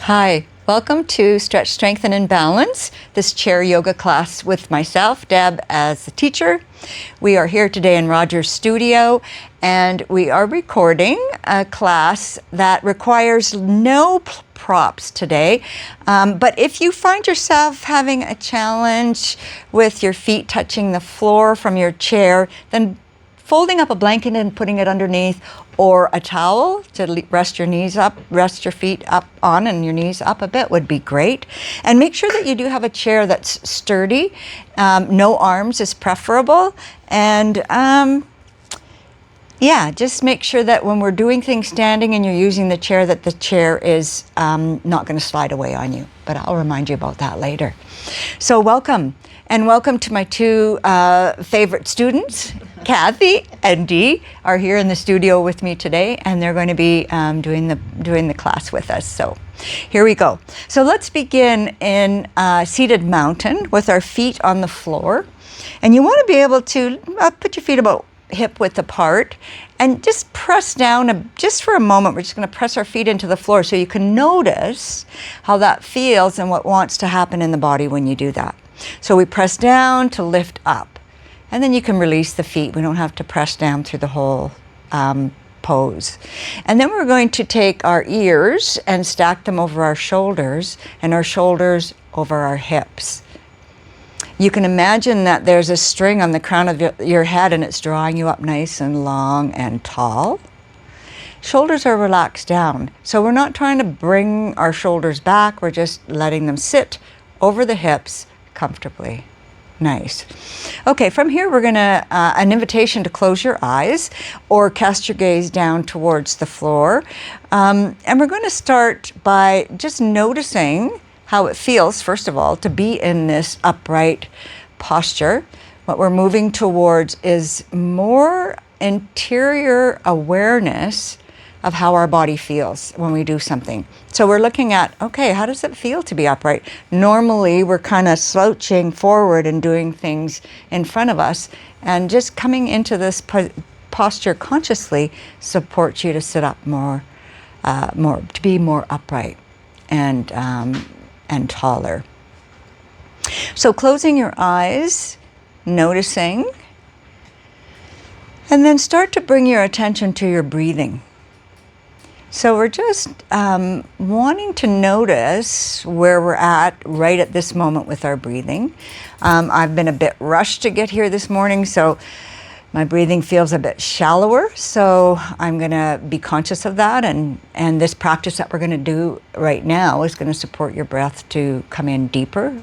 Hi, welcome to Stretch, Strengthen, and Balance, this chair yoga class with myself, Deb, as the teacher. We are here today in Roger's studio, and we are recording a class that requires no props today. But if you find yourself having a challenge with your feet touching the floor from your chair, then folding up a blanket and putting it underneath, or a towel to rest your feet up on and your knees up a bit would be great. And make sure that you do have a chair that's sturdy. No arms is preferable. And just make sure that when we're doing things standing and you're using the chair, that the chair is not going to slide away on you. But I'll remind you about that later. So welcome. And welcome to my two favorite students. Kathy and Dee are here in the studio with me today, and they're going to be doing the class with us. So here we go. So let's begin in seated mountain with our feet on the floor. And you want to be able to put your feet about hip width apart and just press down just for a moment. We're just going to press our feet into the floor so you can notice how that feels and what wants to happen in the body when you do that. So we press down to lift up, and then you can release the feet. We don't have to press down through the whole pose. And then we're going to take our ears and stack them over our shoulders, and our shoulders over our hips. You can imagine that there's a string on the crown of your head, and it's drawing you up nice and long and tall. Shoulders are relaxed down. So we're not trying to bring our shoulders back. We're just letting them sit over the hips comfortably. Nice. Okay, from here we're going to, an invitation to close your eyes or cast your gaze down towards the floor. And we're going to start by just noticing how it feels, first of all, to be in this upright posture. What we're moving towards is more interior awareness of how our body feels when we do something. So we're looking at, okay, how does it feel to be upright? Normally, we're kind of slouching forward and doing things in front of us, and just coming into this posture consciously supports you to sit up more, to be more upright and taller. So closing your eyes, noticing, and then start to bring your attention to your breathing. So we're just wanting to notice where we're at right at this moment with our breathing. I've been a bit rushed to get here this morning, so my breathing feels a bit shallower. So I'm going to be conscious of that, and this practice that we're going to do right now is going to support your breath to come in deeper.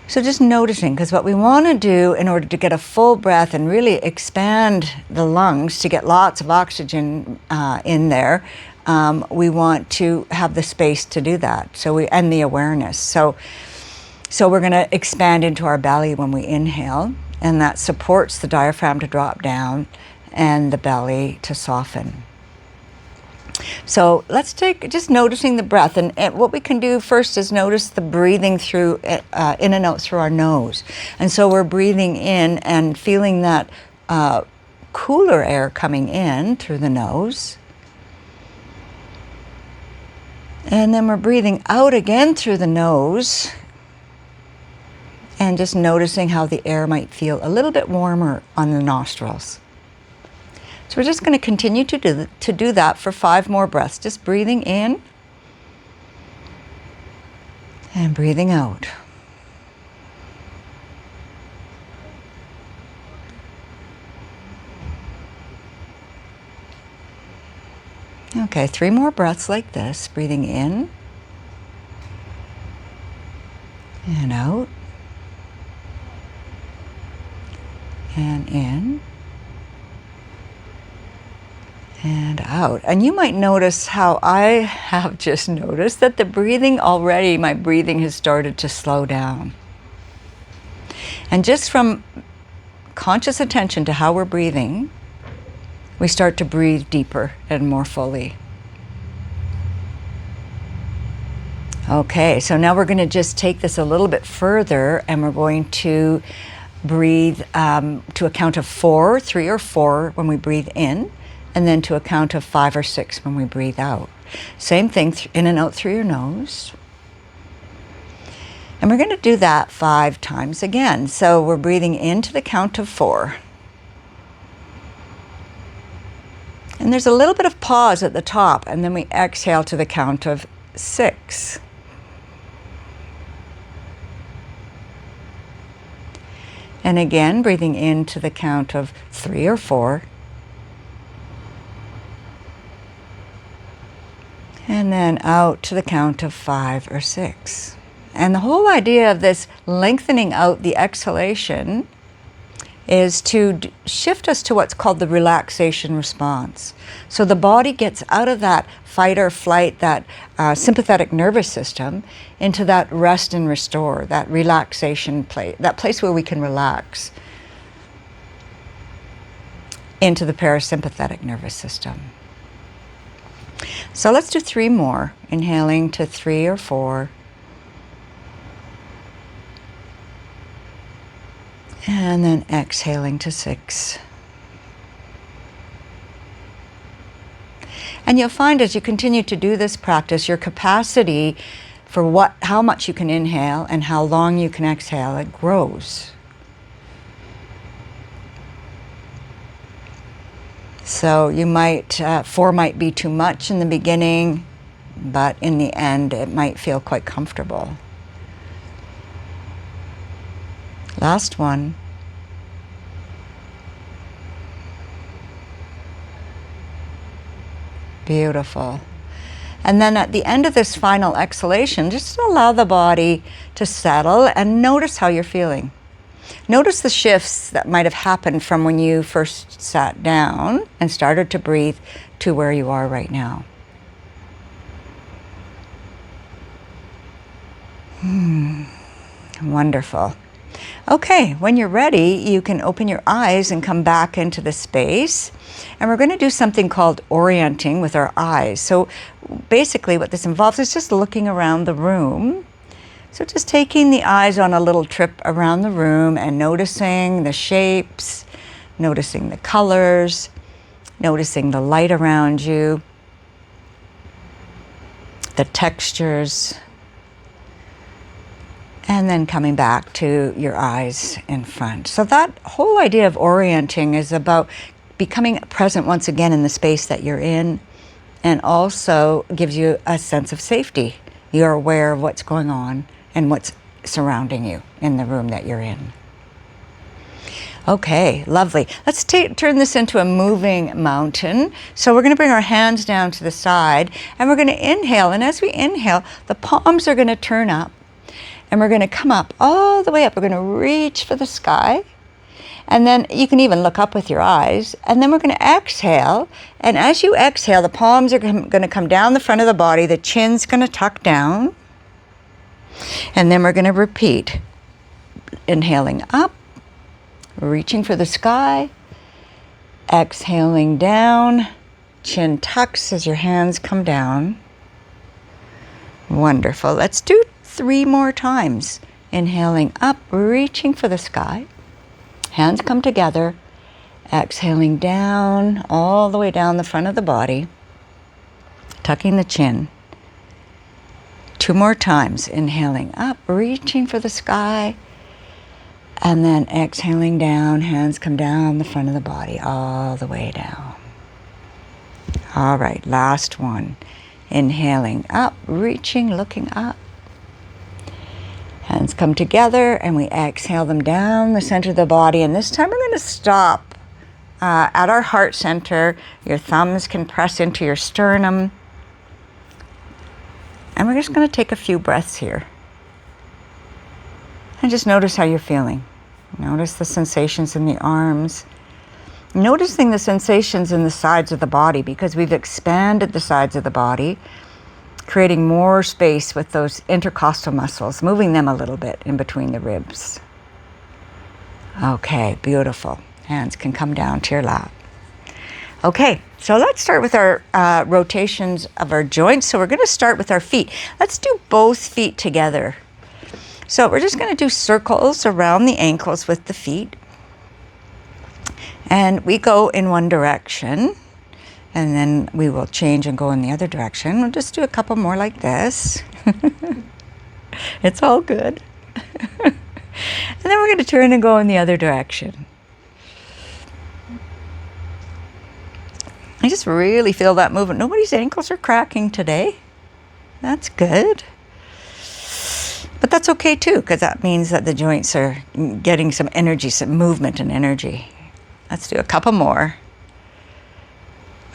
So just noticing, because what we want to do in order to get a full breath and really expand the lungs to get lots of oxygen in there, we want to have the space to do that. And the awareness. So we're going to expand into our belly when we inhale, and that supports the diaphragm to drop down and the belly to soften. So let's take just noticing the breath, and what we can do first is notice the breathing through in and out through our nose. And so we're breathing in and feeling that cooler air coming in through the nose, and then we're breathing out again through the nose, and just noticing how the air might feel a little bit warmer on the nostrils. So we're just going to continue to do that for 5 more breaths. Just breathing in and breathing out. Okay, 3 more breaths like this. Breathing in and out and in and out. And you might notice how I have just noticed that the breathing already, my breathing has started to slow down. And just from conscious attention to how we're breathing, we start to breathe deeper and more fully. Okay, so now we're going to just take this a little bit further, and we're going to breathe to a count of 4, 3 or 4 when we breathe in, and then to a count of 5 or 6 when we breathe out. Same thing, in and out through your nose. And we're going to do that 5 times again. So we're breathing into the count of 4. And there's a little bit of pause at the top, and then we exhale to the count of 6. And again, breathing into the count of 3 or 4. And then out to the count of 5 or 6. And the whole idea of this lengthening out the exhalation is to shift us to what's called the relaxation response. So the body gets out of that fight or flight, that sympathetic nervous system, into that rest and restore, that relaxation place, that place where we can relax, into the parasympathetic nervous system. So let's do 3 more, inhaling to 3 or 4. And then exhaling to 6. And you'll find as you continue to do this practice, your capacity for how much you can inhale and how long you can exhale, it grows. So you might, 4 might be too much in the beginning, but in the end it might feel quite comfortable. Last one. Beautiful. And then at the end of this final exhalation, just allow the body to settle and notice how you're feeling. Notice the shifts that might have happened from when you first sat down and started to breathe to where you are right now. Wonderful. Okay, when you're ready, you can open your eyes and come back into the space. And we're going to do something called orienting with our eyes. So basically what this involves is just looking around the room. So just taking the eyes on a little trip around the room and noticing the shapes, noticing the colors, noticing the light around you, the textures, and then coming back to your eyes in front. So that whole idea of orienting is about becoming present once again in the space that you're in, and also gives you a sense of safety. You're aware of what's going on and what's surrounding you in the room that you're in. Okay, lovely. Let's turn this into a moving mountain. So we're going to bring our hands down to the side, and we're going to inhale. And as we inhale, the palms are going to turn up, and we're going to come up all the way up. We're going to reach for the sky. And then you can even look up with your eyes. And then we're going to exhale. And as you exhale, the palms are going to come down the front of the body. The chin's going to tuck down. And then we're going to repeat. Inhaling up, reaching for the sky. Exhaling down. Chin tucks as your hands come down. Wonderful. Let's do 3 more times. Inhaling up, reaching for the sky. Hands come together. Exhaling down, all the way down the front of the body. Tucking the chin. 2 more times. Inhaling up, reaching for the sky. And then exhaling down, hands come down the front of the body, all the way down. All right, last one. Inhaling up, reaching, looking up. Hands come together, and we exhale them down the center of the body. And this time we're going to stop at our heart center. Your thumbs can press into your sternum. And we're just going to take a few breaths here. And just notice how you're feeling. Notice the sensations in the arms. Noticing the sensations in the sides of the body, because we've expanded the sides of the body, creating more space with those intercostal muscles, moving them a little bit in between the ribs. Okay, beautiful. Hands can come down to your lap. Okay, so let's start with our rotations of our joints. So we're going to start with our feet. Let's do both feet together. So we're just going to do circles around the ankles with the feet. And we go in one direction. And then we will change and go in the other direction. We'll just do a couple more like this. It's all good. And then we're going to turn and go in the other direction. I just really feel that movement. Nobody's ankles are cracking today. That's good. But that's okay too, because that means that the joints are getting some energy, some movement and energy. Let's do a couple more.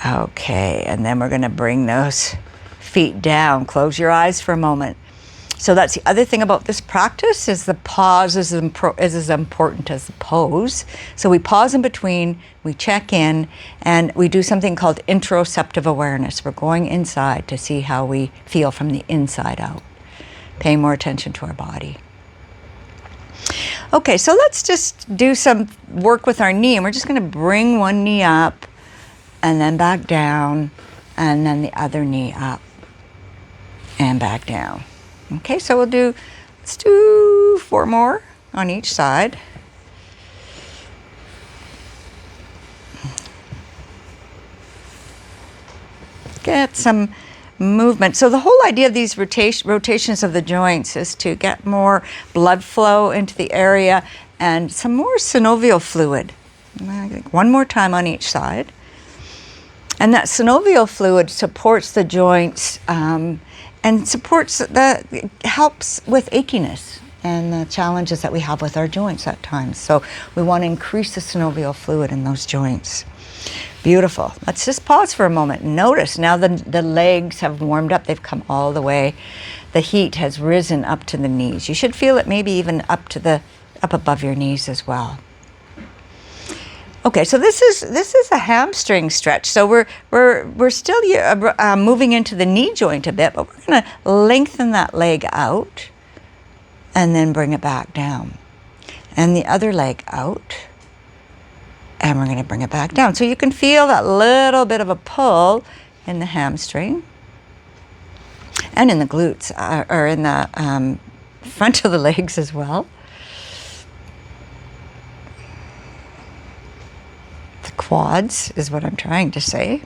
Okay, and then we're going to bring those feet down. Close your eyes for a moment. So that's the other thing about this practice, is the pause is as important as the pose. So we pause in between, we check in, and we do something called interoceptive awareness. We're going inside to see how we feel from the inside out. Paying more attention to our body. Okay, so let's just do some work with our knee, and we're just going to bring one knee up and then back down, and then the other knee up and back down. Okay, so let's do 4 more on each side. Get some movement. So the whole idea of these rotations of the joints is to get more blood flow into the area and some more synovial fluid. I think 1 more time on each side. And that synovial fluid supports the joints and helps with achiness and the challenges that we have with our joints at times. So we want to increase the synovial fluid in those joints. Beautiful. Let's just pause for a moment and notice now the legs have warmed up. They've come all the way. The heat has risen up to the knees. You should feel it maybe even up above your knees as well. Okay, so this is a hamstring stretch. So we're still moving into the knee joint a bit, but we're going to lengthen that leg out and then bring it back down. And the other leg out, and we're going to bring it back down. So you can feel that little bit of a pull in the hamstring and in the glutes, or in the front of the legs as well. Quads is what I'm trying to say.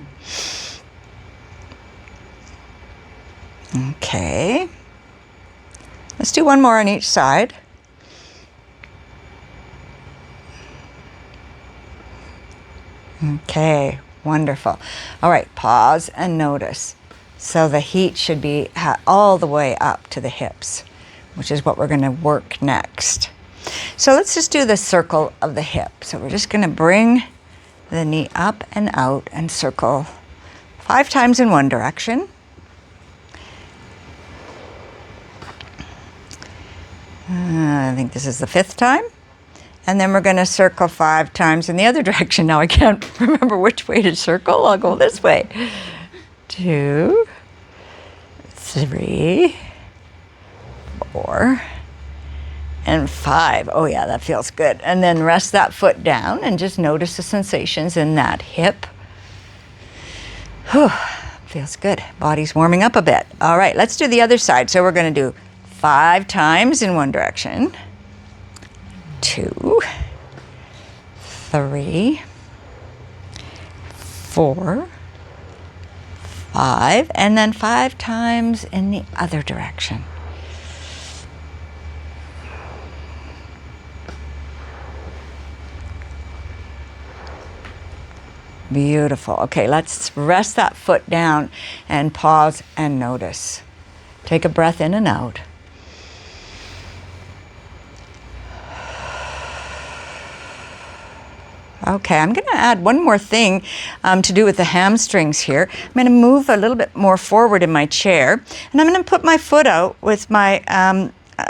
Okay. Let's do 1 more on each side. Okay, wonderful. All right, pause and notice. So the heat should be all the way up to the hips, which is what we're going to work next. So let's just do the circle of the hip. So we're just going to bring the knee up and out and circle 5 times in one direction. I think this is the 5th time. And then we're going to circle 5 times in the other direction. Now I can't remember which way to circle. I'll go this way. 2, 3, 4, and 5. Oh yeah, that feels good. And then rest that foot down and just notice the sensations in that hip. Whew, feels good. Body's warming up a bit. All right, let's do the other side. So we're going to do 5 times in one direction. 2, 3, 4, 5, and then 5 times in the other direction. Beautiful. Okay, let's rest that foot down and pause and notice. Take a breath in and out. Okay, I'm going to add one more thing to do with the hamstrings here. I'm going to move a little bit more forward in my chair, and I'm going to put my foot out with my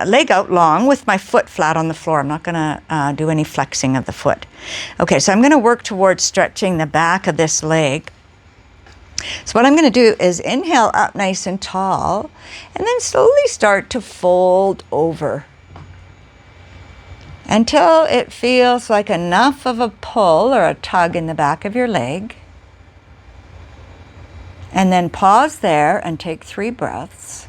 leg out long with my foot flat on the floor. I'm not going to do any flexing of the foot. Okay, so I'm going to work towards stretching the back of this leg. So what I'm going to do is inhale up nice and tall, and then slowly start to fold over until it feels like enough of a pull or a tug in the back of your leg. And then pause there and take 3 breaths.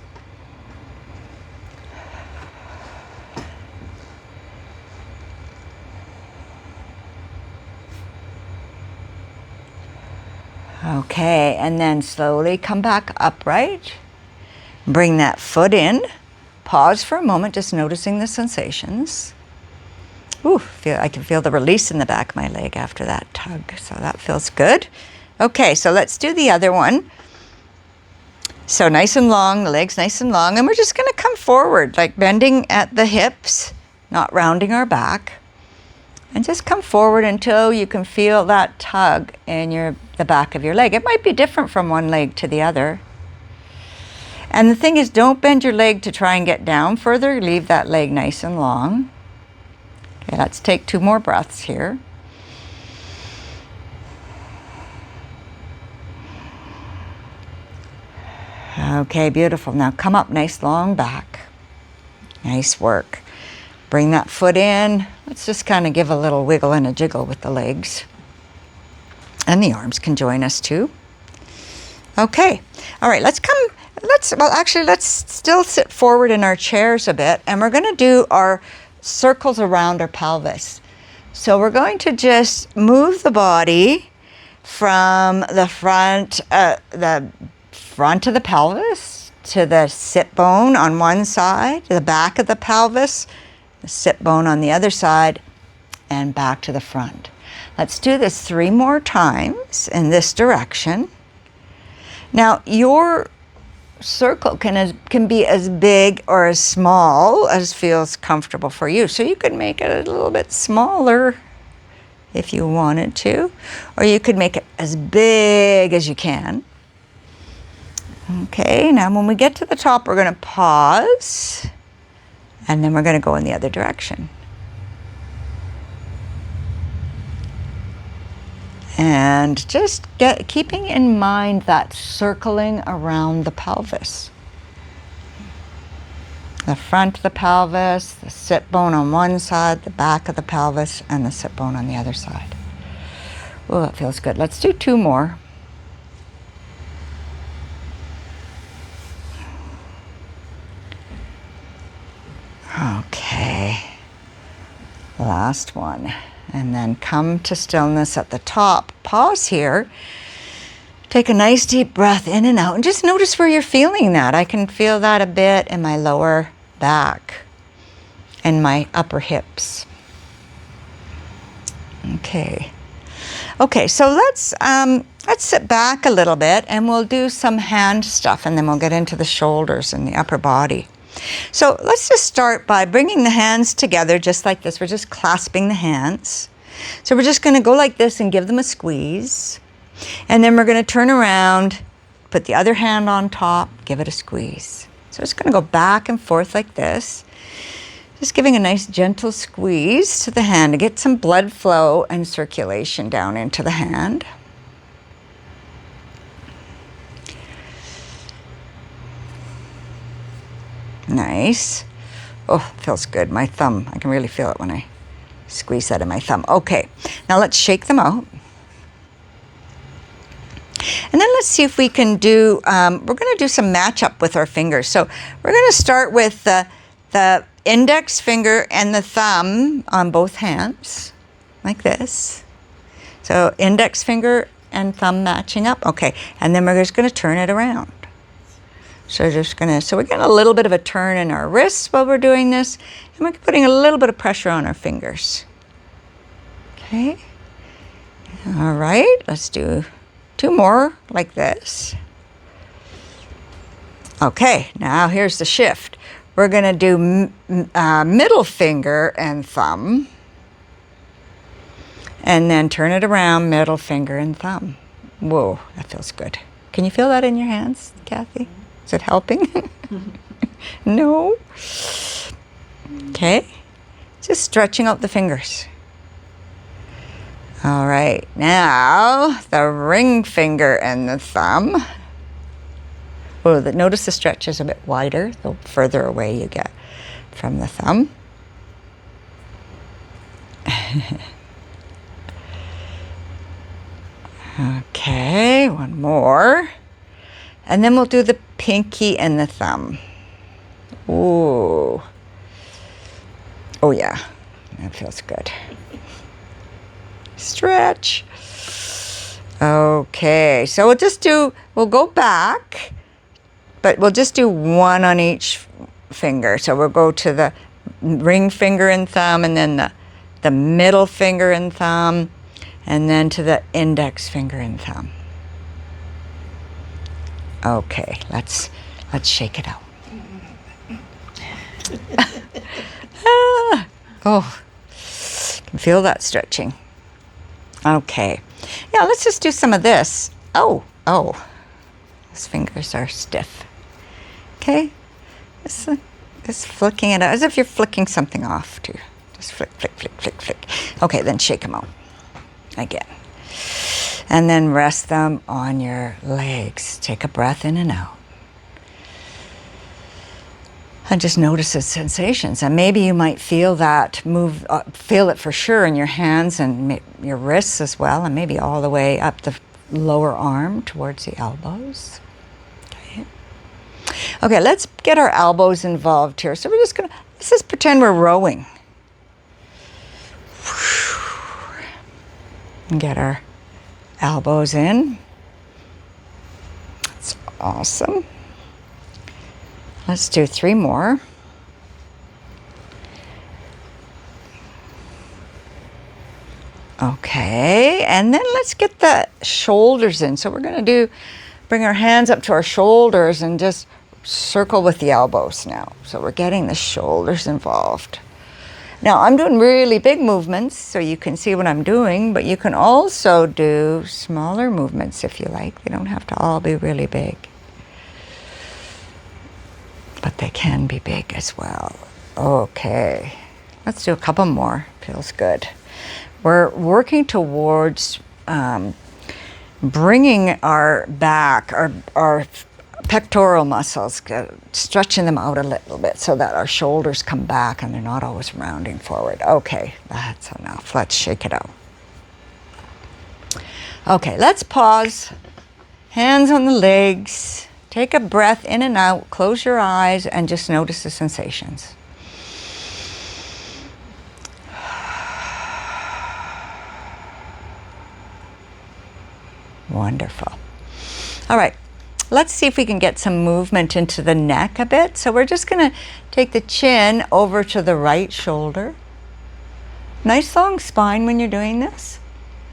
Okay, and then slowly come back upright. Bring that foot in. Pause for a moment, just noticing the sensations. Ooh, I can feel the release in the back of my leg after that tug, so that feels good. Okay, so let's do the other one. So nice and long, the legs nice and long, and we're just going to come forward, like bending at the hips, not rounding our back. And just come forward until you can feel that tug in the back of your leg. It might be different from one leg to the other. And the thing is, don't bend your leg to try and get down further. Leave that leg nice and long. Okay, let's take 2 more breaths here. Okay, beautiful. Now come up nice long back. Nice work. Bring that foot in. Let's just kind of give a little wiggle and a jiggle with the legs. And the arms can join us too. Okay. All right, let's still sit forward in our chairs a bit, and we're going to do our circles around our pelvis. So we're going to just move the body from the front of the pelvis to the sit bone on one side, to the back of the pelvis, the sit bone on the other side, and back to the front. Let's do this 3 more times in this direction. Now, your circle can be as big or as small as feels comfortable for you. So you could make it a little bit smaller if you wanted to, or you could make it as big as you can. Okay, now when we get to the top, we're going to pause, and then we're going to go in the other direction. And just keeping in mind that circling around the pelvis. The front of the pelvis, the sit bone on one side, the back of the pelvis, and the sit bone on the other side. Oh, that feels good. Let's do 2 more. Okay. Last one. And then come to stillness at the top. Pause here. Take a nice deep breath in and out, and just notice where you're feeling that. I can feel that a bit in my lower back and my upper hips. Okay. Okay, so let's sit back a little bit, and we'll do some hand stuff, and then we'll get into the shoulders and the upper body. So let's just start by bringing the hands together just like this. We're just clasping the hands. So we're just going to go like this and give them a squeeze. And then we're going to turn around, put the other hand on top, give it a squeeze. So it's going to go back and forth like this. Just giving a nice gentle squeeze to the hand to get some blood flow and circulation down into the hand. Nice. Oh, feels good. My thumb, I can really feel it when I squeeze that in my thumb. Okay, now let's shake them out. And then let's see if we can do, we're going to do some match up with our fingers. So we're going to start with the index finger and the thumb on both hands, like this. So index finger and thumb matching up. Okay, and then we're just going to turn it around. So we're getting a little bit of a turn in our wrists while we're doing this, and we're putting a little bit of pressure on our fingers. Okay. All right, let's do 2 more like this. Okay, now here's the shift. We're going to do middle finger and thumb, and then turn it around, middle finger and thumb. Whoa, that feels good. Can you feel that in your hands, Kathy? Is it helping? No? Okay. Just stretching out the fingers. All right. Now, the ring finger and the thumb. Oh, notice the stretch is a bit wider the further away you get from the thumb. Okay, 1 more. And then we'll do the pinky and the thumb. Ooh. Oh yeah, that feels good. Stretch. Okay, so we'll go back, but we'll just do one on each finger. So we'll go to the ring finger and thumb, and then the middle finger and thumb, and then to the index finger and thumb. Okay, let's shake it out. Oh, can feel that stretching. Okay, yeah, let's just do some of this. Oh, those fingers are stiff. Okay, just flicking it out as if you're flicking something off too. Just flick, flick, flick, flick, flick. Okay, then shake them out again. And then rest them on your legs. Take a breath in and out. And just notice the sensations. And maybe you might feel that move, feel it for sure in your hands and your wrists as well, and maybe all the way up the lower arm towards the elbows. Okay, let's get our elbows involved here. So let's just pretend we're rowing. And get our elbows in. That's awesome. Let's do 3 more. Okay, and then let's get the shoulders in. So we're going to bring our hands up to our shoulders and just circle with the elbows now. So we're getting the shoulders involved. Now I'm doing really big movements so you can see what I'm doing, but you can also do smaller movements if you like. They don't have to all be really big, but they can be big as well. Okay, let's do a couple more. Feels good. We're working towards bringing our back, our pectoral muscles, stretching them out a little bit so that our shoulders come back and they're not always rounding forward. Okay, that's enough. Let's shake it out. Okay, let's pause. Hands on the legs. Take a breath in and out. Close your eyes and just notice the sensations. Wonderful. All right. Let's see if we can get some movement into the neck a bit. So we're just going to take the chin over to the right shoulder. Nice long spine when you're doing this.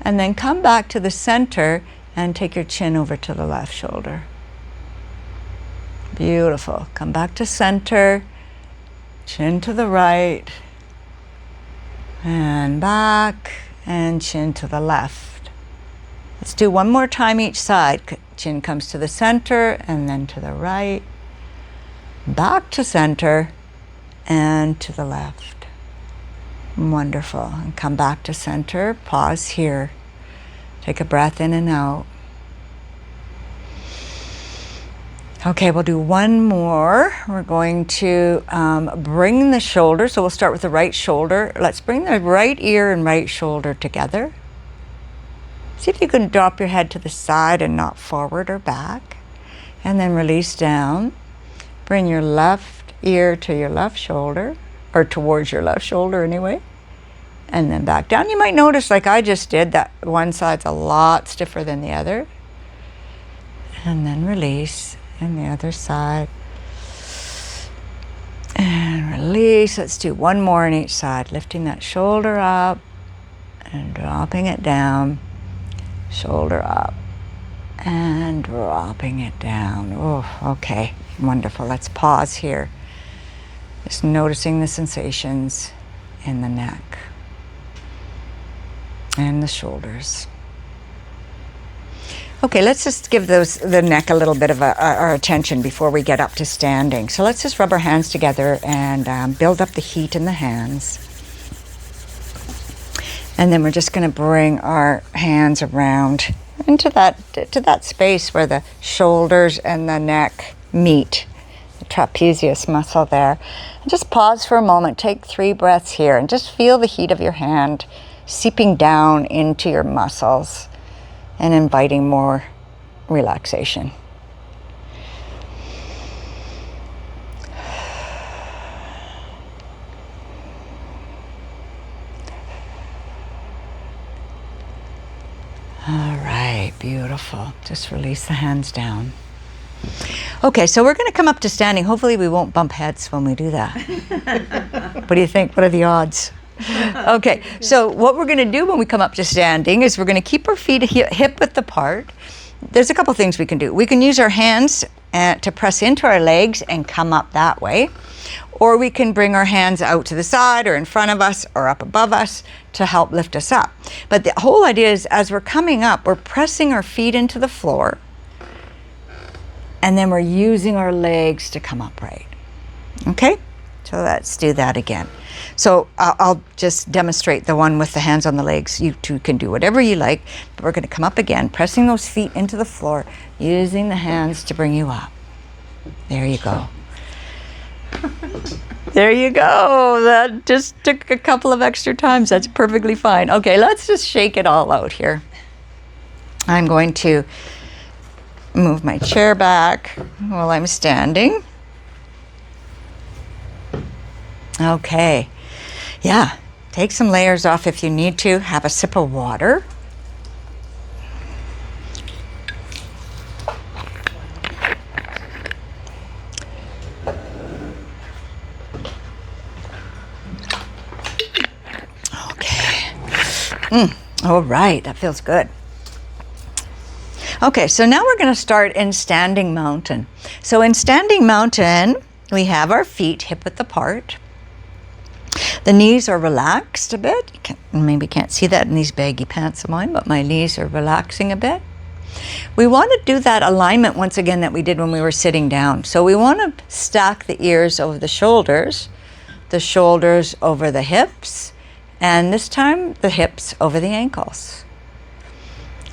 And then come back to the center and take your chin over to the left shoulder. Beautiful. Come back to center. Chin to the right. And back. And chin to the left. Let's do one more time each side. Chin comes to the center and then to the right, back to center and to the left. Wonderful. And come back to center. Pause here. Take a breath in and out. Okay, we'll do one more. We're going to bring the shoulder. So we'll start with the right shoulder. Let's bring the right ear and right shoulder together. See if you can drop your head to the side and not forward or back. And then release down. Bring your left ear to your left shoulder, or towards your left shoulder anyway. And then back down. You might notice, like I just did, that one side's a lot stiffer than the other. And then release. And the other side. And release. Let's do one more on each side. Lifting that shoulder up and dropping it down. Shoulder up and dropping it down. Oh, okay, wonderful. Let's pause here. Just noticing the sensations in the neck and the shoulders. Okay, let's just give the neck a little bit of our attention before we get up to standing. So let's just rub our hands together and build up the heat in the hands. And then we're just going to bring our hands around into that space where the shoulders and the neck meet, the trapezius muscle there. And just pause for a moment. Take 3 breaths here and just feel the heat of your hand seeping down into your muscles and inviting more relaxation. All right, beautiful. Just release the hands down. Okay, so we're going to come up to standing. Hopefully we won't bump heads when we do that. What do you think? What are the odds? Okay, so what we're going to do when we come up to standing is we're going to keep our feet hip width apart. There's a couple things we can do. We can use our hands to press into our legs and come up that way. Or we can bring our hands out to the side or in front of us or up above us to help lift us up. But the whole idea is as we're coming up, we're pressing our feet into the floor. And then we're using our legs to come upright. Okay? So let's do that again. So I'll just demonstrate the one with the hands on the legs. You two can do whatever you like. But we're going to come up again, pressing those feet into the floor, using the hands to bring you up. There you go. There you go. That just took a couple of extra times. That's perfectly fine. Okay, let's just shake it all out here. I'm going to move my chair back while I'm standing. Okay. Yeah, take some layers off if you need to. Have a sip of water. All right, that feels good. Okay, so now we're going to start in Standing Mountain. So in Standing Mountain, we have our feet hip width apart. The knees are relaxed a bit. You maybe can't see that in these baggy pants of mine, but my knees are relaxing a bit. We want to do that alignment once again that we did when we were sitting down. So we want to stack the ears over the shoulders over the hips, and this time the hips over the ankles.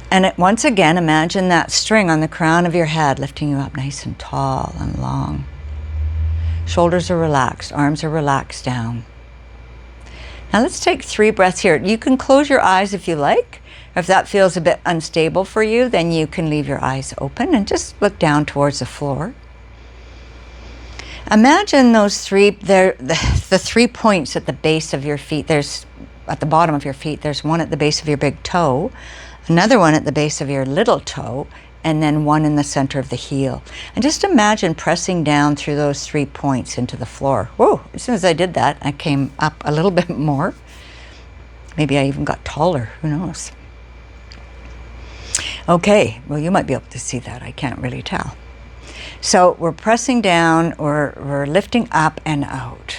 And once again, imagine that string on the crown of your head lifting you up nice and tall and long. Shoulders are relaxed, arms are relaxed down. Now let's take 3 breaths here. You can close your eyes if you like. If that feels a bit unstable for you, then you can leave your eyes open and just look down towards the floor. Imagine those the 3 points at the base of your feet. There's at the bottom of your feet, there's one at the base of your big toe, another one at the base of your little toe, and then one in the center of the heel. And just imagine pressing down through those 3 points into the floor. Whoa, as soon as I did that, I came up a little bit more. Maybe I even got taller, who knows? Okay, well, you might be able to see that. I can't really tell. So we're pressing down, or we're lifting up and out.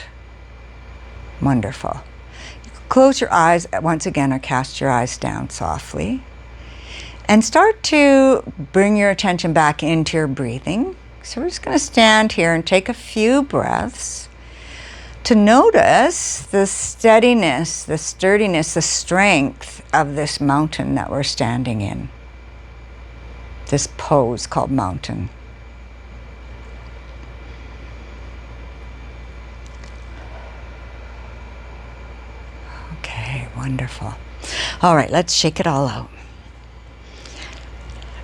Wonderful. You can close your eyes once again or cast your eyes down softly. And start to bring your attention back into your breathing. So we're just going to stand here and take a few breaths to notice the steadiness, the sturdiness, the strength of this mountain that we're standing in. This pose called mountain. Okay, wonderful. All right, let's shake it all out.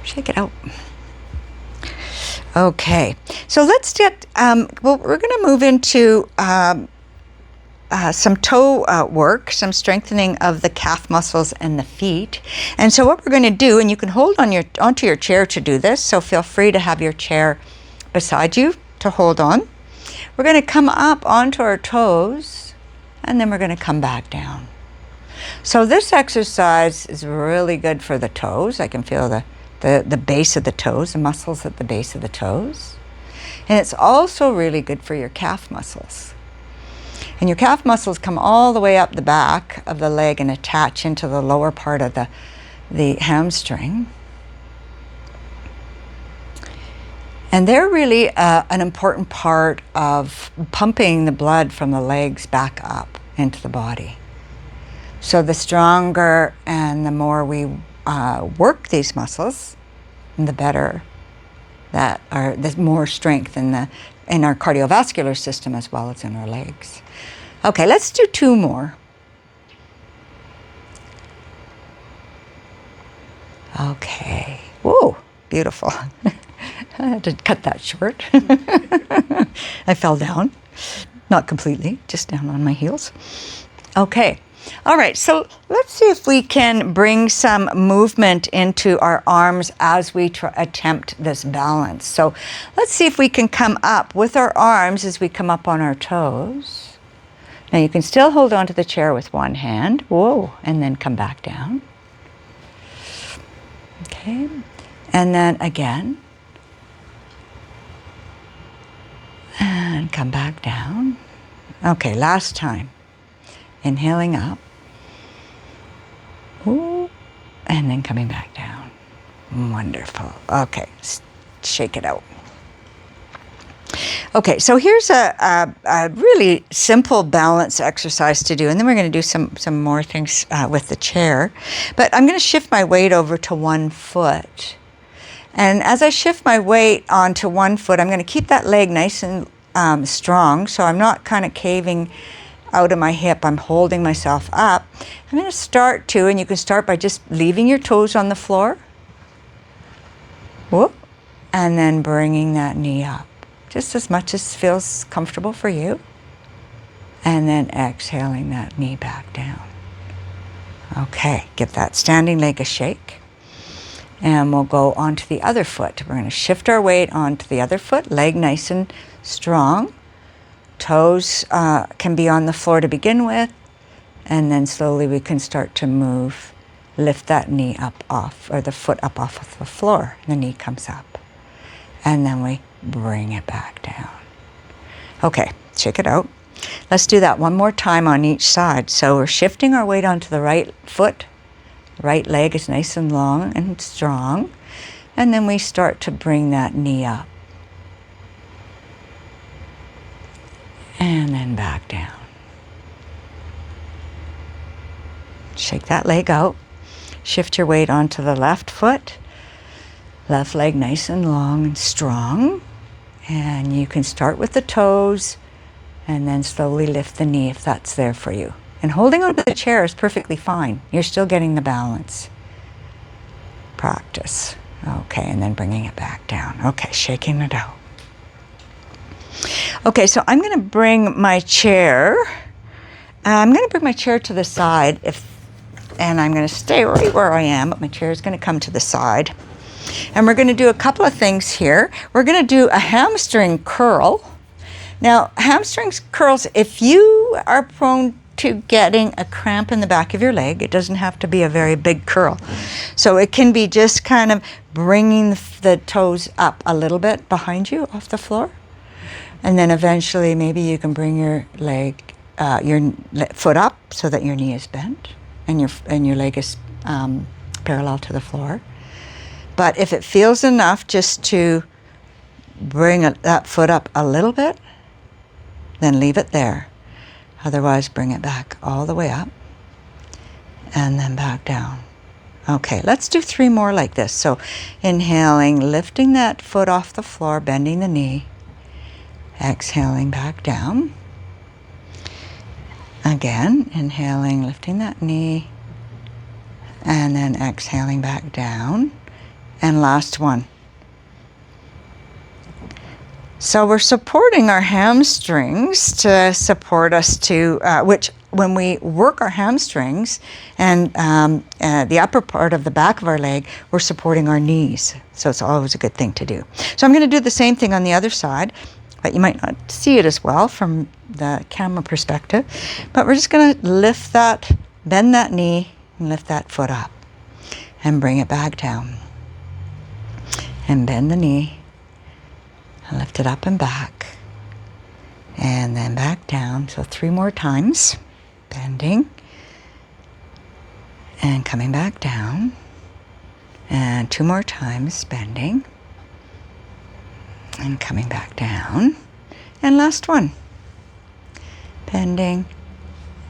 Shake it out. Okay, so let's get, well, we're going to move into some toe work, some strengthening of the calf muscles and the feet. And so what we're going to do, and you can hold onto your chair to do this, so feel free to have your chair beside you to hold on. We're going to come up onto our toes, and then we're going to come back down. So this exercise is really good for the toes. I can feel the base of the toes, the muscles at the base of the toes. And it's also really good for your calf muscles. And your calf muscles come all the way up the back of the leg and attach into the lower part of the hamstring. And they're really an important part of pumping the blood from the legs back up into the body. So the stronger and the more we work these muscles, the better the more strength in our cardiovascular system as well as in our legs. Okay, let's do 2 more. Okay. Whoa, beautiful. I had to cut that short. I fell down. Not completely, just down on my heels. Okay. All right, so let's see if we can bring some movement into our arms as we attempt this balance. So let's see if we can come up with our arms as we come up on our toes. Now you can still hold on to the chair with one hand. Whoa, and then come back down. Okay, and then again. And come back down. Okay, last time. Inhaling up. Ooh, and then coming back down. Wonderful. Okay, shake it out. Okay, so here's a really simple balance exercise to do, and then we're going to do some more things with the chair. But I'm going to shift my weight over to one foot. And as I shift my weight onto one foot, I'm going to keep that leg nice and strong, so I'm not kind of caving out of my hip. I'm holding myself up. I'm going to start to, and you can start by just leaving your toes on the floor. Whoop. And then bringing that knee up, just as much as feels comfortable for you. And then exhaling that knee back down. Okay, give that standing leg a shake. And we'll go onto the other foot. We're going to shift our weight onto the other foot, leg nice and strong. Toes can be on the floor to begin with, and then slowly we can start to move, lift that knee up off, or the foot up off of the floor. The knee comes up, and then we bring it back down. Okay, check it out. Let's do that one more time on each side. So we're shifting our weight onto the right foot. Right leg is nice and long and strong. And then we start to bring that knee up. And then back down. Shake that leg out. Shift your weight onto the left foot. Left leg nice and long and strong. And you can start with the toes and then slowly lift the knee if that's there for you. And holding onto the chair is perfectly fine. You're still getting the balance. Practice. Okay, and then bringing it back down. Okay, shaking it out. Okay, so I'm going to bring my chair. To the side, and I'm going to stay right where I am, but my chair is going to come to the side. And we're going to do a couple of things here. We're going to do a hamstring curl. Now, hamstring curls, if you are prone to getting a cramp in the back of your leg, it doesn't have to be a very big curl. So it can be just kind of bringing the toes up a little bit behind you off the floor. And then eventually maybe you can bring your foot up so that your knee is bent and your leg is parallel to the floor. But if it feels enough just to bring that foot up a little bit, then leave it there. Otherwise, bring it back all the way up and then back down. Okay, let's do 3 more like this. So inhaling, lifting that foot off the floor, bending the knee. Exhaling back down. Again, inhaling, lifting that knee, and then exhaling back down. And last one. So we're supporting our hamstrings to support us to, which when we work our hamstrings and the upper part of the back of our leg, we're supporting our knees. So it's always a good thing to do. So I'm going to do the same thing on the other side, but you might not see it as well from the camera perspective. But we're just going to lift that, bend that knee, and lift that foot up. And bring it back down. And bend the knee. And lift it up and back. And then back down. So 3 more times. Bending. And coming back down. And 2 more times. Bending. And coming back down. And last one. Bending.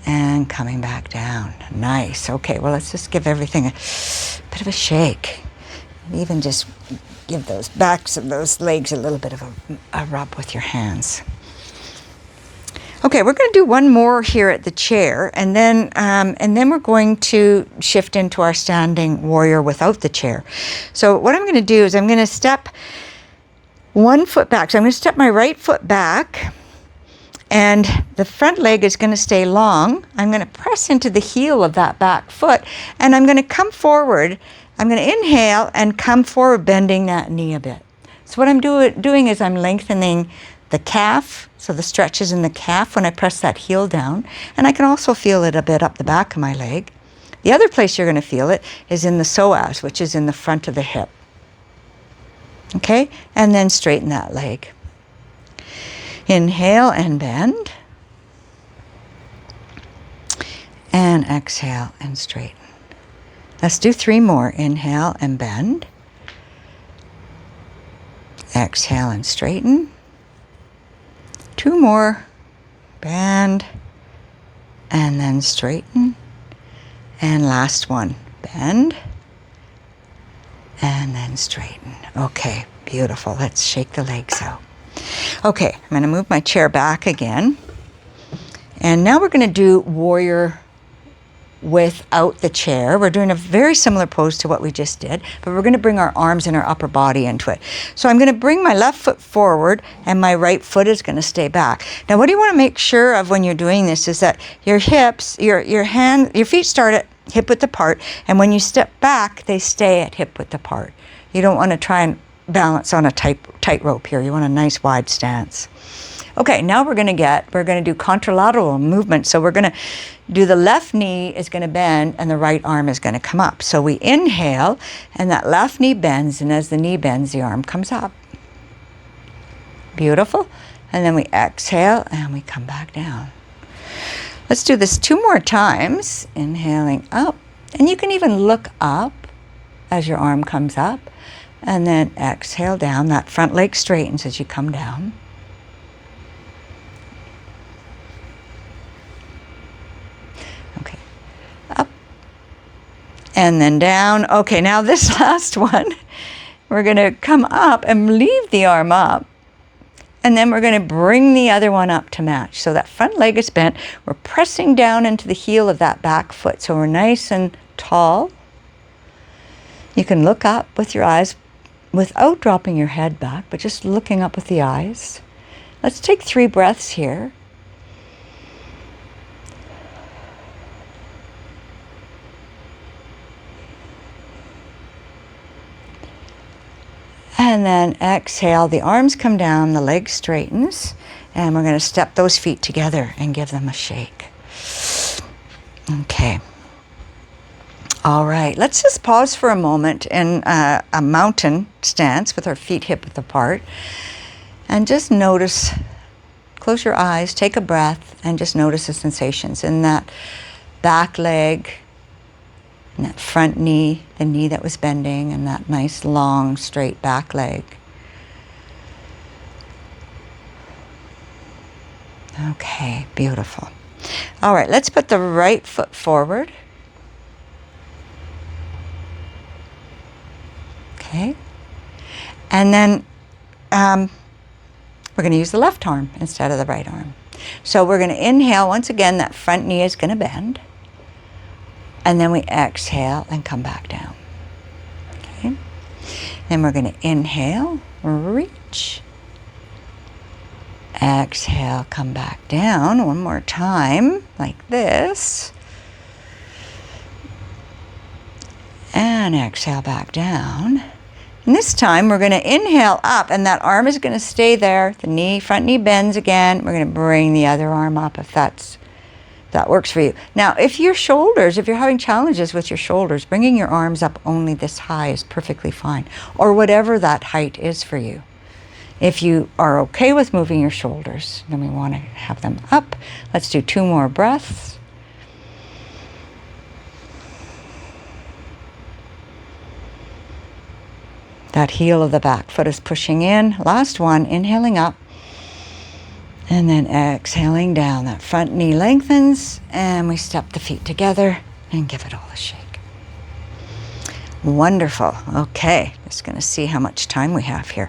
And coming back down. Nice. Okay, well, let's just give everything a bit of a shake. Even just give those backs of those legs a little bit of a rub with your hands. Okay, we're going to do one more here at the chair, and then we're going to shift into our standing warrior without the chair. So what I'm going to do is I'm going to step 1 foot back. So I'm going to step my right foot back, And the front leg is going to stay long. I'm going to press into the heel of that back foot, and I'm going to come forward. I'm going to inhale and come forward, bending that knee a bit. So what I'm doing is I'm lengthening the calf, so the stretch is in the calf when I press that heel down, and I can also feel it a bit up the back of my leg. The other place you're going to feel it is in the psoas, which is in the front of the hip. Okay, and then straighten that leg. Inhale and bend. And exhale and straighten. Let's do 3 more. Inhale and bend. Exhale and straighten. 2 more. Bend. And then straighten. And last one. Bend. And then straighten. Okay, beautiful. Let's shake the legs out. Okay, I'm going to move my chair back again. And now we're going to do warrior without the chair. We're doing a very similar pose to what we just did, but we're going to bring our arms and our upper body into it. So I'm going to bring my left foot forward and my right foot is going to stay back. Now what do you want to make sure of when you're doing this is that your hips, your feet start at hip width apart, and when you step back, they stay at hip width apart. You don't want to try and balance on a tightrope here. You want a nice wide stance. Okay, now we're going to do contralateral movement. So we're going to do the left knee is going to bend and the right arm is going to come up. So we inhale and that left knee bends, and as the knee bends, the arm comes up. Beautiful. And then we exhale and we come back down. Let's do this 2 more times. Inhaling up, and you can even look up as your arm comes up, and then exhale down. That front leg straightens as you come down. Okay, up and then down. Okay, now this last one, we're going to come up and leave the arm up. And then we're going to bring the other one up to match. So that front leg is bent. We're pressing down into the heel of that back foot. So we're nice and tall. You can look up with your eyes without dropping your head back, but just looking up with the eyes. Let's take 3 breaths here. And then exhale, the arms come down, the leg straightens, and we're going to step those feet together and give them a shake. Okay. All right, let's just pause for a moment in a mountain stance with our feet hip width apart, and just notice, close your eyes, take a breath, and just notice the sensations in that back leg, and that front knee, the knee that was bending, and that nice long straight back leg. Okay, beautiful. All right, let's put the right foot forward. Okay, and then we're going to use the left arm instead of the right arm. So we're going to inhale. Once again, that front knee is going to bend. And then we exhale and come back down. Okay. Then we're going to inhale, reach. Exhale, come back down. One more time, like this. And exhale back down. And this time we're going to inhale up, and that arm is going to stay there. The knee, front knee bends again. We're going to bring the other arm up if that works for you. Now, if you're having challenges with your shoulders, bringing your arms up only this high is perfectly fine, or whatever that height is for you. If you are okay with moving your shoulders, then we want to have them up. Let's do 2 more breaths. That heel of the back foot is pushing in. Last one, inhaling up. And then exhaling down. That front knee lengthens, and we step the feet together and give it all a shake. Wonderful. Okay, just going to see how much time we have here.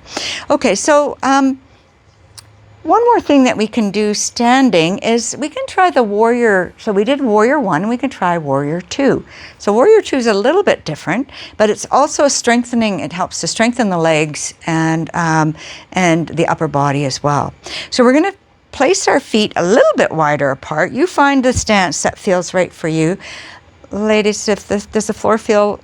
Okay, so one more thing that we can do standing is we can try the warrior. So we did warrior 1, we can try warrior 2. So warrior 2 is a little bit different, but it's also strengthening. It helps to strengthen the legs and the upper body as well. So we're going to place our feet a little bit wider apart. You find the stance that feels right for you. Ladies, does the floor feel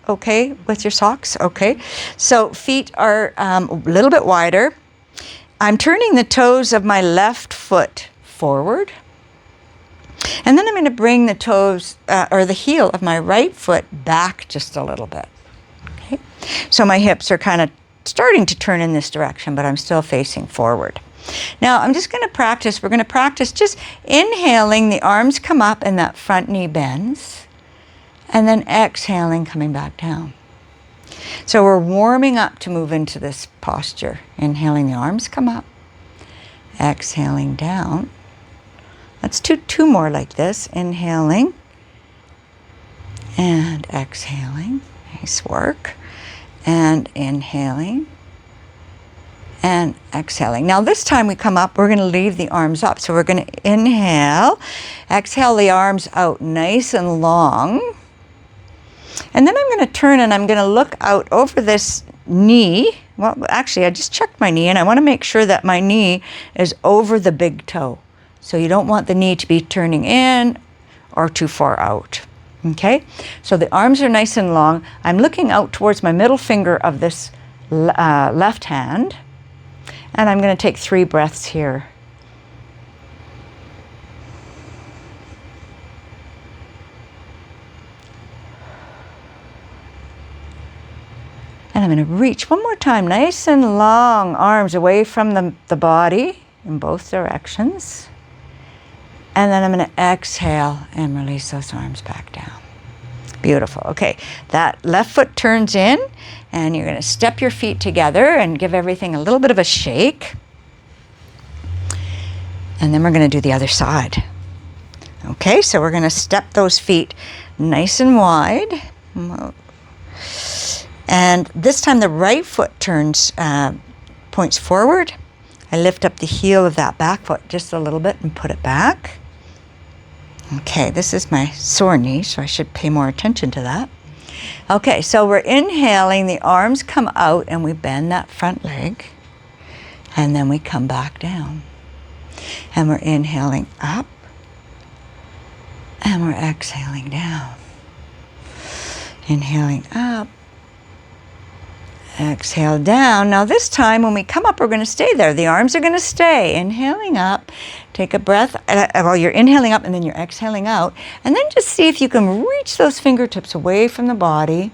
okay with your socks? Okay. So feet are a little bit wider. I'm turning the toes of my left foot forward. And then I'm going to bring the toes or the heel of my right foot back just a little bit. Okay. So my hips are kind of starting to turn in this direction, but I'm still facing forward. Now I'm just going to practice. We're going to practice just inhaling, the arms come up and that front knee bends. And then exhaling, coming back down. So we're warming up to move into this posture. Inhaling, the arms come up. Exhaling down. Let's do two more like this. Inhaling and exhaling. Nice work. And inhaling and exhaling. Now this time we come up, we're going to leave the arms up. So we're going to inhale, exhale the arms out nice and long. And then I'm going to turn and I'm going to look out over this knee. Well, actually, I just checked my knee and I want to make sure that my knee is over the big toe. So you don't want the knee to be turning in or too far out. Okay? So the arms are nice and long. I'm looking out towards my middle finger of this left hand. And I'm going to take 3 breaths here. And I'm going to reach one more time, nice and long, arms away from the body in both directions. And then I'm going to exhale and release those arms back down. Beautiful. Okay, that left foot turns in, and you're going to step your feet together and give everything a little bit of a shake. And then we're going to do the other side. Okay, so we're going to step those feet nice and wide. And this time the right foot turns, points forward. I lift up the heel of that back foot just a little bit and put it back. Okay, this is my sore knee, so I should pay more attention to that. Okay, so we're inhaling, the arms come out and we bend that front leg. And then we come back down. And we're inhaling up. And we're exhaling down. Inhaling up. Exhale down. Now this time when we come up, we're going to stay there. The arms are going to stay. Inhaling up. Take a breath. Well, you're inhaling up and then you're exhaling out. And then just see if you can reach those fingertips away from the body.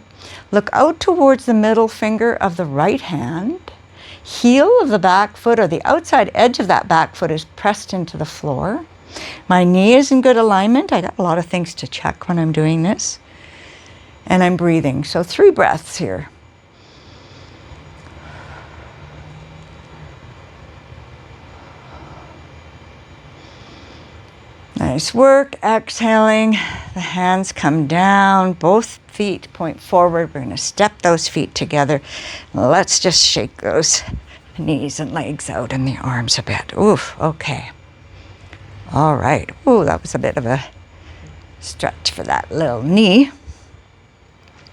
Look out towards the middle finger of the right hand. Heel of the back foot or the outside edge of that back foot is pressed into the floor. My knee is in good alignment. I got a lot of things to check when I'm doing this. And I'm breathing. So 3 breaths here. Nice work. Exhaling. The hands come down. Both feet point forward. We're going to step those feet together. Let's just shake those knees and legs out and the arms a bit. Oof. Okay. All right. Ooh, that was a bit of a stretch for that little knee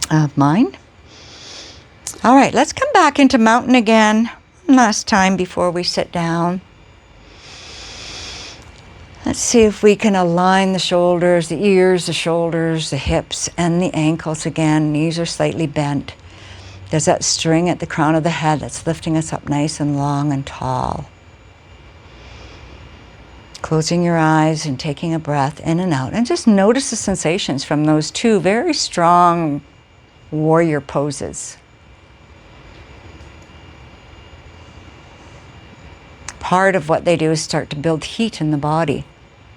of mine. All right. Let's come back into mountain again. One last time before we sit down. Let's see if we can align the shoulders, the ears, the shoulders, the hips, and the ankles again. Knees are slightly bent. There's that string at the crown of the head that's lifting us up nice and long and tall. Closing your eyes and taking a breath in and out. And just notice the sensations from those 2 very strong warrior poses. Part of what they do is start to build heat in the body,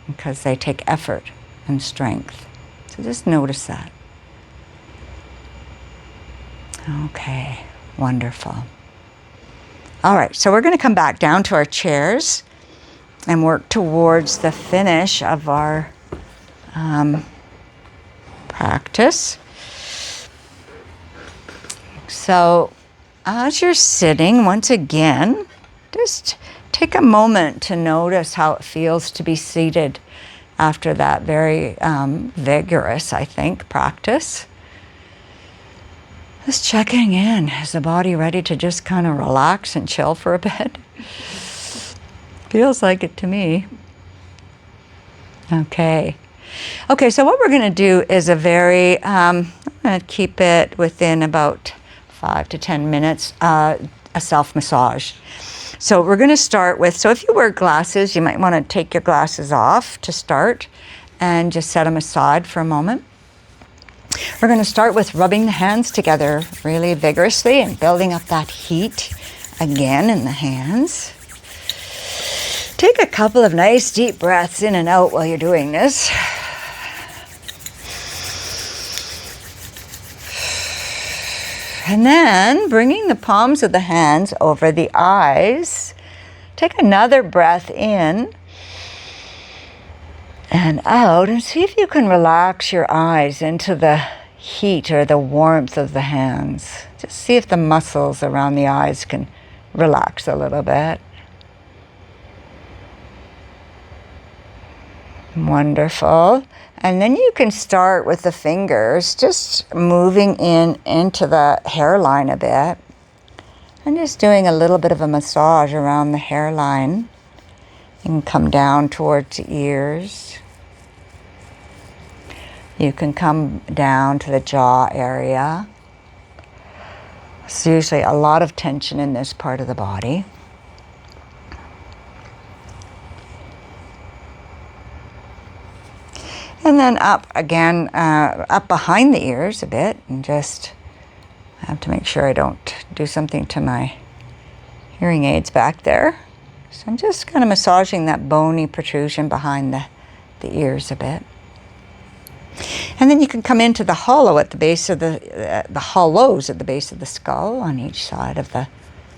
because they take effort and strength. So just notice that. Okay, wonderful. All right, so we're going to come back down to our chairs and work towards the finish of our practice. So as you're sitting, once again, just take a moment to notice how it feels to be seated after that very vigorous, I think, practice. Just checking in. Is the body ready to just kind of relax and chill for a bit? Feels like it to me. Okay. Okay, so what we're going to do is a very, I'm going to keep it within about 5 to 10 minutes, a self-massage. So we're going to start with, so if you wear glasses, you might want to take your glasses off to start and just set them aside for a moment. We're going to start with rubbing the hands together really vigorously and building up that heat again in the hands. Take a couple of nice deep breaths in and out while you're doing this. And then bringing the palms of the hands over the eyes. Take another breath in and out, and see if you can relax your eyes into the heat or the warmth of the hands. Just see if the muscles around the eyes can relax a little bit. Wonderful. And then you can start with the fingers, just moving into the hairline a bit. And just doing a little bit of a massage around the hairline. You can come down towards the ears. You can come down to the jaw area. There's usually a lot of tension in this part of the body. And then up again, up behind the ears a bit, and just I have to make sure I don't do something to my hearing aids back there. So I'm just kind of massaging that bony protrusion behind the ears a bit. And then you can come into the hollow at the base of the hollows at the base of the skull on each side of the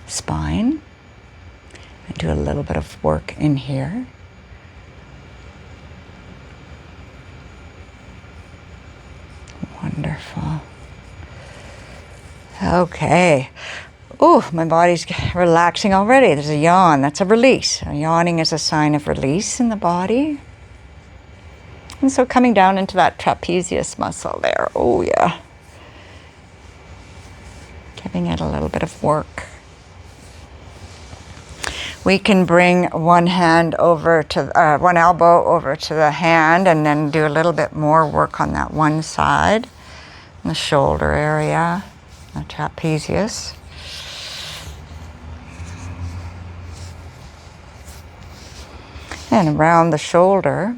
spine. I do a little bit of work in here. Wonderful. Okay. Oh, my body's relaxing already. There's a yawn. That's a release. Yawning is a sign of release in the body. And so coming down into that trapezius muscle there. Oh, yeah. Giving it a little bit of work. We can bring one hand over to, one elbow over to the hand and then do a little bit more work on that one side, the shoulder area, the trapezius. And around the shoulder.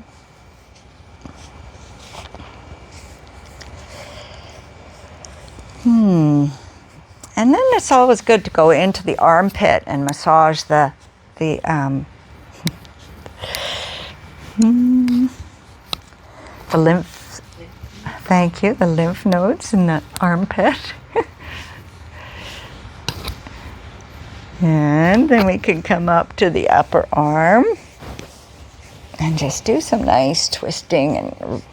And then it's always good to go into the armpit and massage the lymph. Thank you. The lymph nodes in the armpit. And then we can come up to the upper arm and just do some nice twisting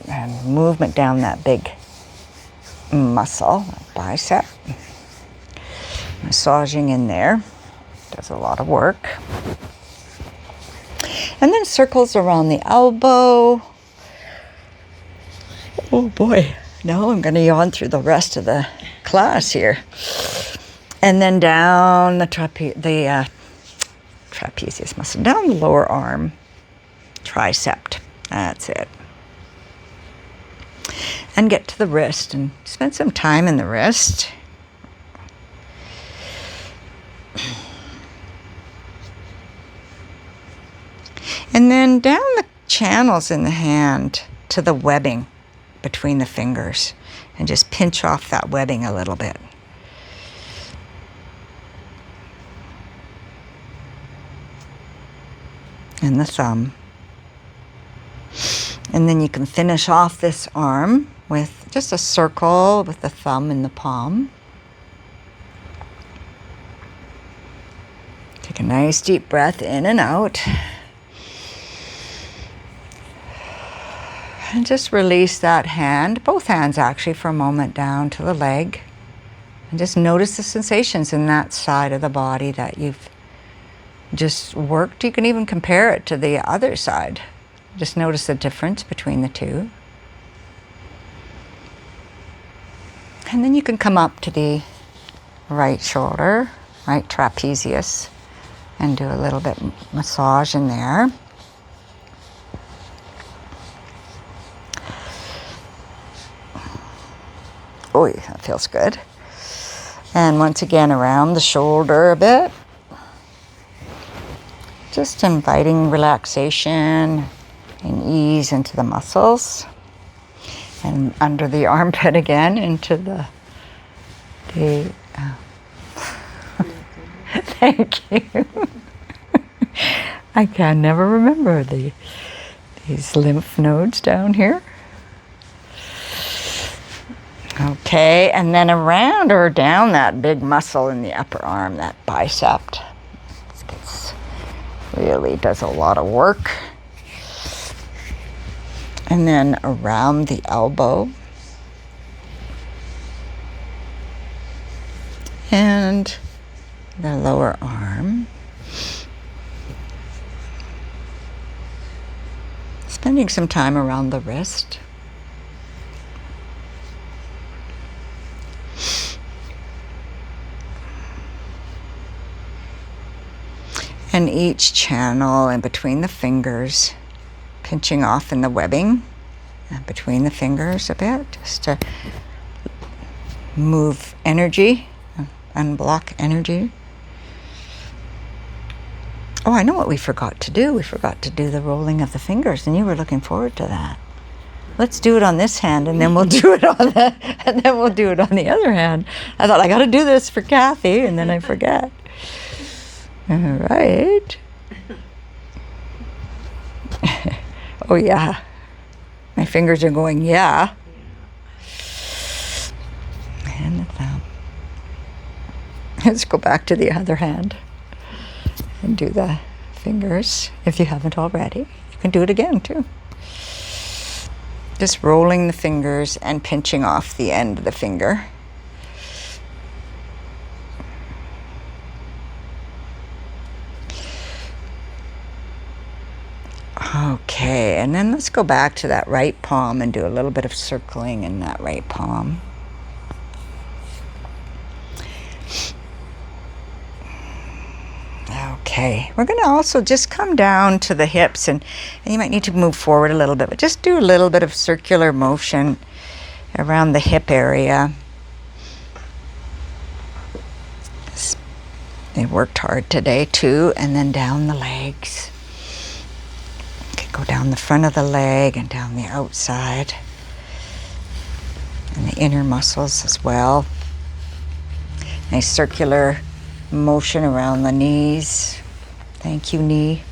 and movement down that big muscle, bicep. Massaging in there. Does a lot of work. And then circles around the elbow. Oh boy. Now I'm going to yawn through the rest of the class here. And then down the trapezius muscle, down the lower arm, tricep. That's it. And get to the wrist and spend some time in the wrist. And then down the channels in the hand to the webbing between the fingers and just pinch off that webbing a little bit. And the thumb. And then you can finish off this arm with just a circle with the thumb in the palm. Take a nice deep breath in and out. And just release that hand, both hands actually, for a moment down to the leg. And just notice the sensations in that side of the body that you've just worked. You can even compare it to the other side. Just notice the difference between the two. And then you can come up to the right shoulder, right trapezius, and do a little bit massage in there. Oh, that feels good. And once again, around the shoulder a bit. Just inviting relaxation and ease into the muscles. And under the armpit again, into the thank you. I can never remember these lymph nodes down here. Okay, and then around or down that big muscle in the upper arm, that bicep. This really does a lot of work. And then around the elbow. And the lower arm. Spending some time around the wrist. And each channel in between the fingers, pinching off in the webbing between the fingers a bit, just to move energy, unblock energy. Oh, I know what we forgot to do. We forgot to do the rolling of the fingers, and you were looking forward to that. Let's do it on this hand, and then we'll do it on the other hand. I thought I got to do this for Kathy, and then I forget. All right. Oh yeah, my fingers are going yeah. And the thumb. Let's go back to the other hand and do the fingers. If you haven't already, you can do it again too. Just rolling the fingers and pinching off the end of the finger. Okay, and then let's go back to that right palm and do a little bit of circling in that right palm. Okay, we're going to also just come down to the hips, and you might need to move forward a little bit, but just do a little bit of circular motion around the hip area. They worked hard today too, and then down the legs. Go down the front of the leg and down the outside, and the inner muscles as well. Nice circular motion around the knees. Thank you, knee.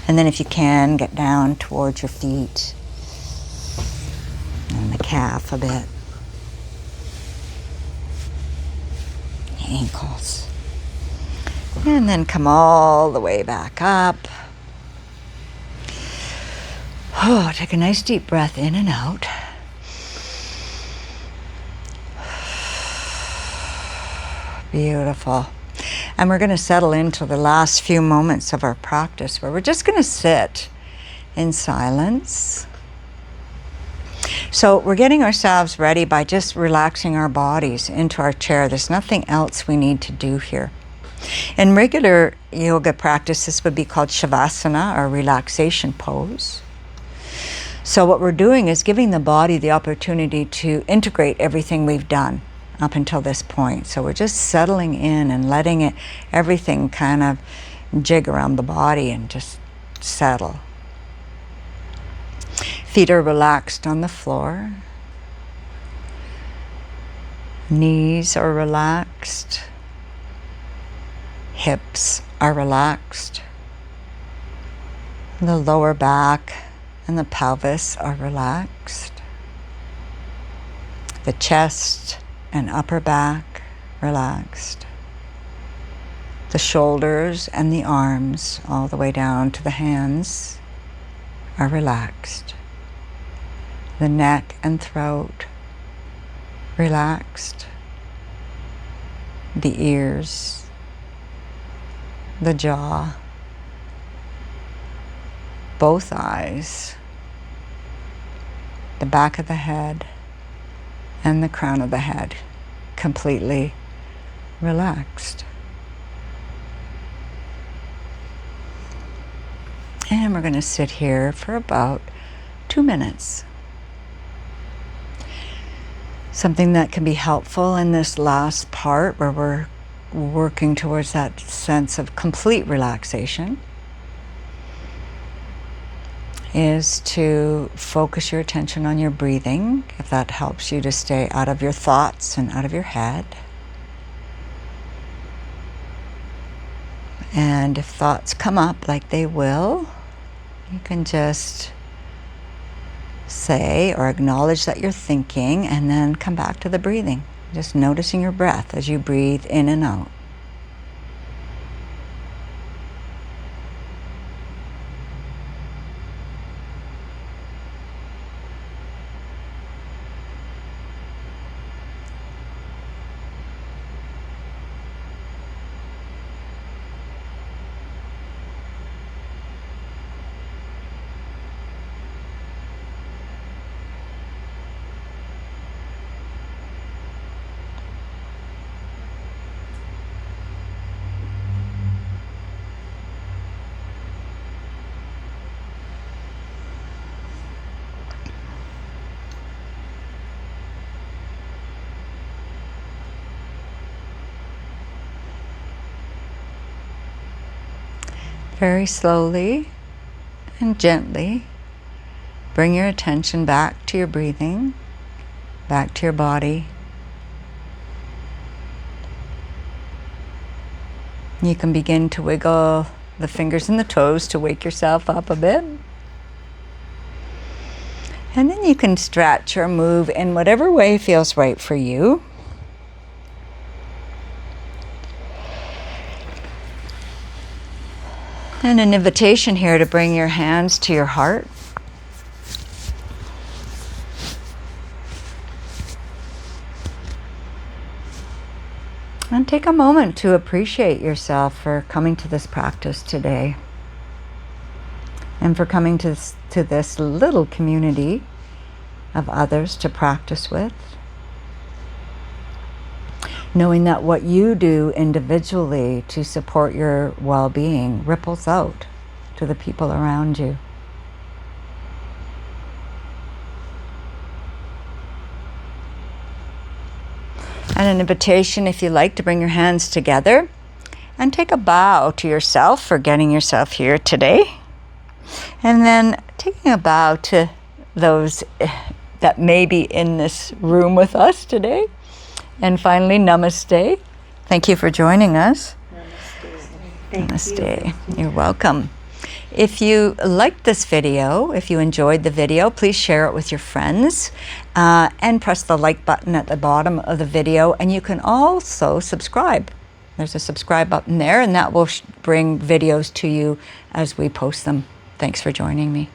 And then if you can, get down towards your feet and the calf a bit. The ankles. And then come all the way back up. Oh, take a nice deep breath in and out. Beautiful. And we're going to settle into the last few moments of our practice where we're just going to sit in silence. So we're getting ourselves ready by just relaxing our bodies into our chair. There's nothing else we need to do here. In regular yoga practice, this would be called Shavasana, or relaxation pose. So what we're doing is giving the body the opportunity to integrate everything we've done up until this point. So we're just settling in and letting everything kind of jig around the body and just settle. Feet are relaxed on the floor. Knees are relaxed. Hips are relaxed. The lower back and the pelvis are relaxed. The chest and upper back relaxed. The shoulders and the arms, all the way down to the hands, are relaxed. The neck and throat relaxed. The ears, the jaw, both eyes, the back of the head, and the crown of the head completely relaxed. we're going to sit here for about 2 minutes. Something that can be helpful in this last part where we're working towards that sense of complete relaxation is to focus your attention on your breathing, if that helps you to stay out of your thoughts and out of your head. And if thoughts come up, like they will, you can just say or acknowledge that you're thinking and then come back to the breathing. Just noticing your breath as you breathe in and out. Very slowly and gently bring your attention back to your breathing, back to your body. You can begin to wiggle the fingers and the toes to wake yourself up a bit. And then you can stretch or move in whatever way feels right for you. And an invitation here to bring your hands to your heart. And take a moment to appreciate yourself for coming to this practice today. And for coming to this little community of others to practice with. Knowing that what you do individually to support your well-being ripples out to the people around you. And an invitation, if you like, to bring your hands together and take a bow to yourself for getting yourself here today. And then taking a bow to those that may be in this room with us today. And finally, namaste. Thank you for joining us. Namaste. You're welcome. If you liked this video, if you enjoyed the video, please share it with your friends and press the like button at the bottom of the video. And you can also subscribe. There's a subscribe button there, and that will bring videos to you as we post them. Thanks for joining me.